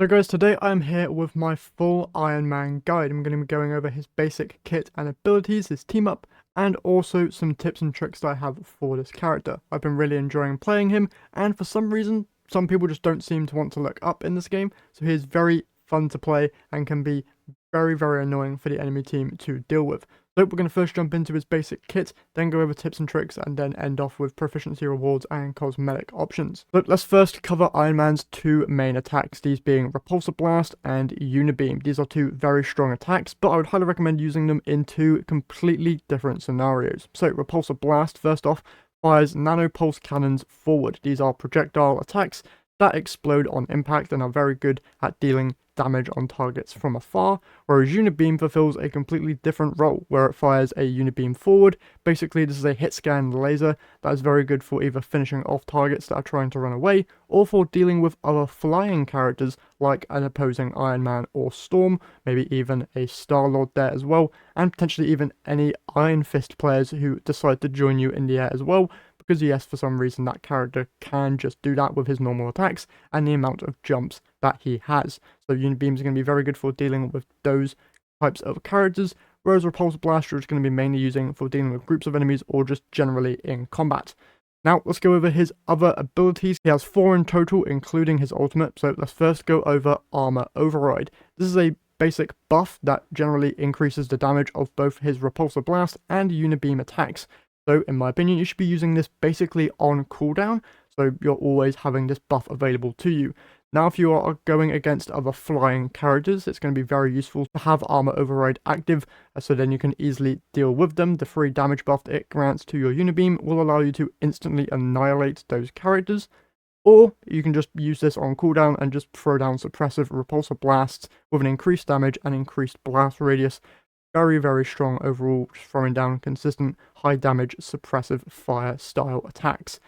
So guys, today I'm here with my full Iron Man guide. I'm going to be going over his basic kit and abilities, his team up, and also some tips and tricks that I have for this character. I've been really enjoying playing him, and for some reason, some people just don't seem to want to look up in this game, so he's very fun to play and can be very, very annoying for the enemy team to deal with. So we're going to first jump into his basic kit, then go over tips and tricks, and then end off with proficiency rewards and cosmetic options. So let's first cover Iron Man's two main attacks, these being Repulsor Blast and Unibeam. These are two very strong attacks, but I would highly recommend using them in two completely different scenarios. So Repulsor Blast, first off, fires nano pulse cannons forward. These are projectile attacks that explode on impact and are very good at dealing damage on targets from afar, whereas Unibeam fulfills a completely different role, where it fires a Unibeam forward. Basically, this is a hit scan laser that is very good for either finishing off targets that are trying to run away, or for dealing with other flying characters like an opposing Iron Man or Storm, maybe even a Star-Lord there as well, and potentially even any Iron Fist players who decide to join you in the air as well, because yes, for some reason that character can just do that with his normal attacks and the amount of jumps that he has. So Unibeam is going to be very good for dealing with those types of characters, whereas Repulsor Blaster is going to be mainly using for dealing with groups of enemies or just generally in combat. Now, let's go over his other abilities. He has 4 in total, including his ultimate, so let's first go over Armor Override. This is a basic buff that generally increases the damage of both his Repulsor Blast and Unibeam attacks. So, in my opinion, you should be using this basically on cooldown, so you're always having this buff available to you. Now, if you are going against other flying characters, it's going to be very useful to have Armor Override active, so then you can easily deal with them. The free damage buff that it grants to your Unibeam will allow you to instantly annihilate those characters, or you can just use this on cooldown and just throw down suppressive Repulsor Blasts with an increased damage and increased blast radius. Very, very strong overall, just throwing down consistent high damage suppressive fire style attacks.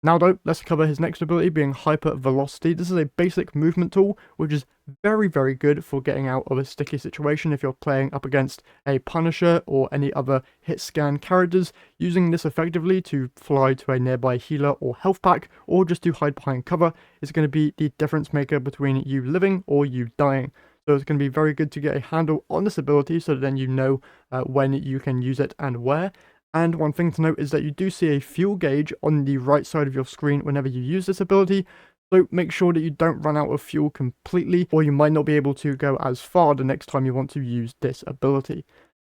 Now though, let's cover his next ability being Hyper Velocity. This is a basic movement tool, which is very, very good for getting out of a sticky situation if you're playing up against a Punisher or any other hit scan characters. Using this effectively to fly to a nearby healer or health pack, or just to hide behind cover, is going to be the difference maker between you living or you dying. So it's going to be very good to get a handle on this ability so that then you know when you can use it and where. And one thing to note is that you do see a fuel gauge on the right side of your screen whenever you use this ability, so make sure that you don't run out of fuel completely, or you might not be able to go as far the next time you want to use this ability.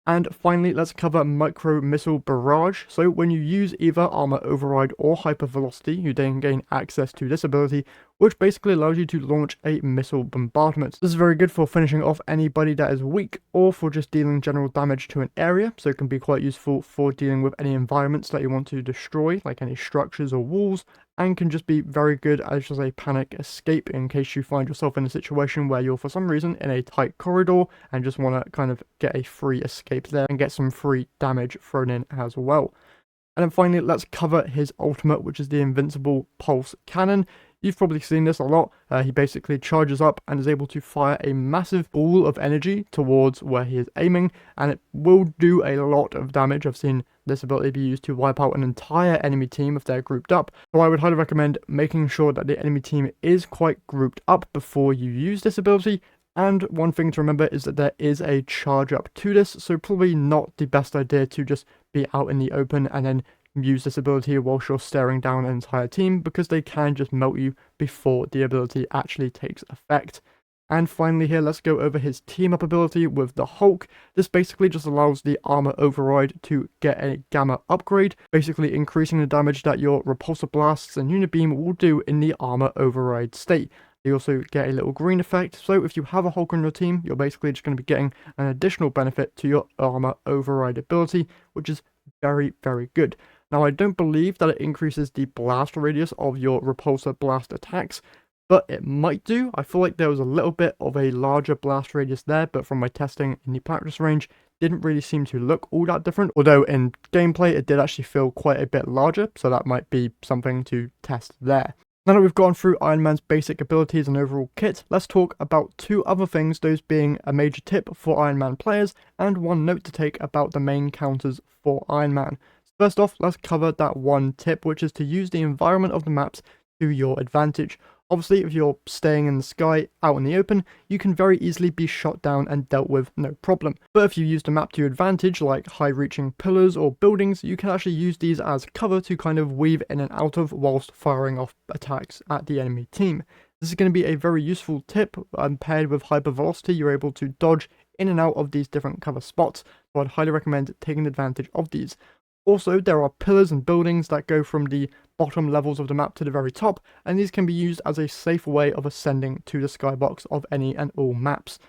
And finally, let's cover Micro Missile Barrage. So when you use either Armor Override or Hyper Velocity, you then gain access to this ability, which basically allows you to launch a missile bombardment. This is very good for finishing off anybody that is weak, or for just dealing general damage to an area, so it can be quite useful for dealing with any environments that you want to destroy, like any structures or walls, and can just be very good as just a panic escape in case you find yourself in a situation where you're for some reason in a tight corridor and just want to kind of get a free escape there and get some free damage thrown in as well. And then finally, let's cover his ultimate, which is the Invincible Pulse Cannon. You've probably seen this a lot. He basically charges up and is able to fire a massive ball of energy towards where he is aiming, and it will do a lot of damage. I've seen this ability be used to wipe out an entire enemy team if they're grouped up. So I would highly recommend making sure that the enemy team is quite grouped up before you use this ability. And one thing to remember is that there is a charge up to this, so probably not the best idea to just be out in the open and then use this ability whilst you're staring down an entire team, because they can just melt you before the ability actually takes effect. And finally here, let's go over his team up ability with the Hulk. This basically just allows the Armor Override to get a Gamma upgrade, basically increasing the damage that your Repulsor Blasts and Unibeam will do in the Armor Override state. You also get a little green effect, so if you have a Hulk on your team, you're basically just going to be getting an additional benefit to your Armor Override ability, which is very, very good. Now, I don't believe that it increases the blast radius of your Repulsor Blast attacks, but it might do. I feel like there was a little bit of a larger blast radius there, but from my testing in the practice range, didn't really seem to look all that different. Although in gameplay, it did actually feel quite a bit larger, so that might be something to test there. Now that we've gone through Iron Man's basic abilities and overall kit, let's talk about two other things, those being a major tip for Iron Man players, and one note to take about the main counters for Iron Man. First off, let's cover that one tip, which is to use the environment of the maps to your advantage. Obviously, if you're staying in the sky out in the open, you can very easily be shot down and dealt with no problem. But if you use the map to your advantage, like high-reaching pillars or buildings, you can actually use these as cover to kind of weave in and out of whilst firing off attacks at the enemy team. This is going to be a very useful tip, paired with hypervelocity. You're able to dodge in and out of these different cover spots, so I'd highly recommend taking advantage of these. Also, there are pillars and buildings that go from the bottom levels of the map to the very top, and these can be used as a safe way of ascending to the skybox of any and all maps.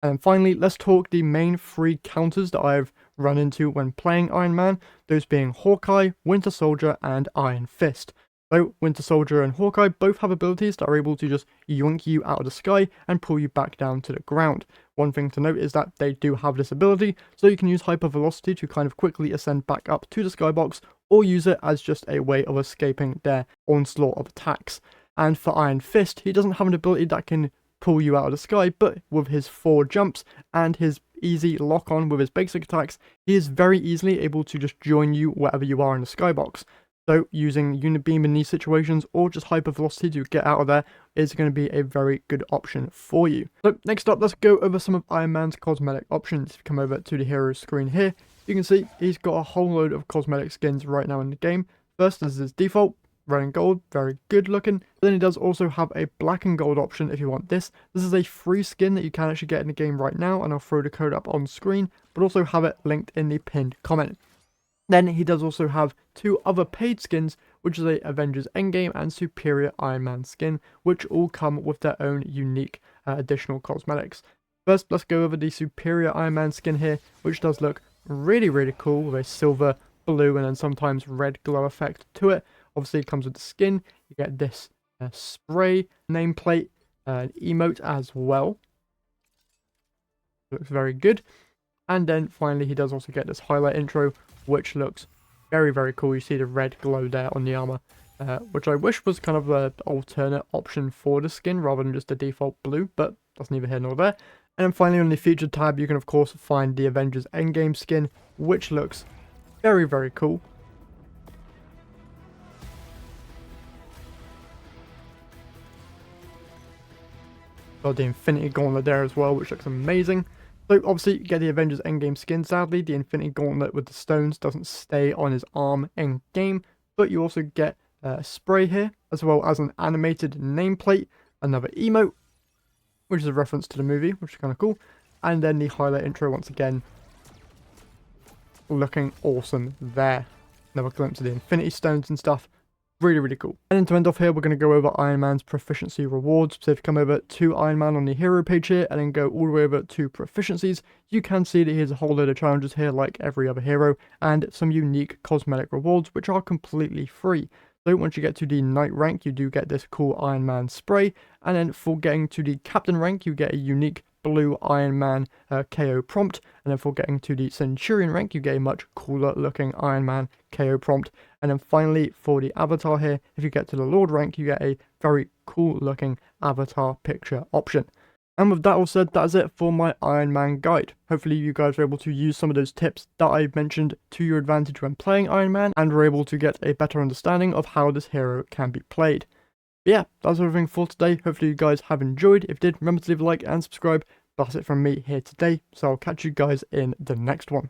And then finally, let's talk the main 3 counters that I've run into when playing Iron Man, those being Hawkeye, Winter Soldier, and Iron Fist. So, Winter Soldier and Hawkeye both have abilities that are able to just yoink you out of the sky and pull you back down to the ground. One thing to note is that they do have this ability, so you can use hypervelocity to kind of quickly ascend back up to the skybox, or use it as just a way of escaping their onslaught of attacks. And for Iron Fist, he doesn't have an ability that can pull you out of the sky, but with his 4 jumps and his easy lock-on with his basic attacks, he is very easily able to just join you wherever you are in the skybox. So using Unibeam in these situations or just hypervelocity to get out of there is going to be a very good option for you. So next up, let's go over some of Iron Man's cosmetic options. If you come over to the hero screen here, you can see he's got a whole load of cosmetic skins right now in the game. First is his default, red and gold, very good looking. Then he does also have a black and gold option if you want this. This is a free skin that you can actually get in the game right now, and I'll throw the code up on screen, but also have it linked in the pinned comment. Then he does also have 2 other paid skins, which is a Avengers Endgame and Superior Iron Man skin, which all come with their own unique additional cosmetics. First, let's go over the Superior Iron Man skin here, which does look really, really cool with a silver, blue, and then sometimes red glow effect to it. Obviously, it comes with the skin. You get this spray nameplate, emote as well. Looks very good. And then finally, he does also get this highlight intro, which looks very, very cool. You see the red glow there on the armor, which I wish was kind of an alternate option for the skin rather than just the default blue, but that's neither here nor there. And then finally, on the featured tab, you can of course find the Avengers Endgame skin, which looks very, very cool. Got the Infinity Gauntlet there as well, which looks amazing. So obviously you get the Avengers Endgame skin. Sadly, the Infinity Gauntlet with the stones doesn't stay on his arm in game, but you also get a spray here, as well as an animated nameplate, another emote, which is a reference to the movie, which is kind of cool, and then the highlight intro once again, looking awesome there. Another glimpse of the Infinity Stones and stuff. Really, really cool. And then to end off here, we're going to go over Iron Man's proficiency rewards. So if you come over to Iron Man on the hero page here and then go all the way over to proficiencies, you can see that he has a whole load of challenges here like every other hero and some unique cosmetic rewards which are completely free. So once you get to the knight rank, you do get this cool Iron Man spray, and then for getting to the captain rank, you get a unique blue Iron Man KO prompt, and then for getting to the Centurion rank, you get a much cooler looking Iron Man KO prompt, and then finally for the avatar here, if you get to the Lord rank, you get a very cool looking avatar picture option. And with that all said, that is it for my Iron Man guide. Hopefully you guys were able to use some of those tips that I mentioned to your advantage when playing Iron Man, and were able to get a better understanding of how this hero can be played. But yeah, that's everything for today. Hopefully you guys have enjoyed. If you did, remember to leave a like and subscribe. That's it from me here today, so I'll catch you guys in the next one.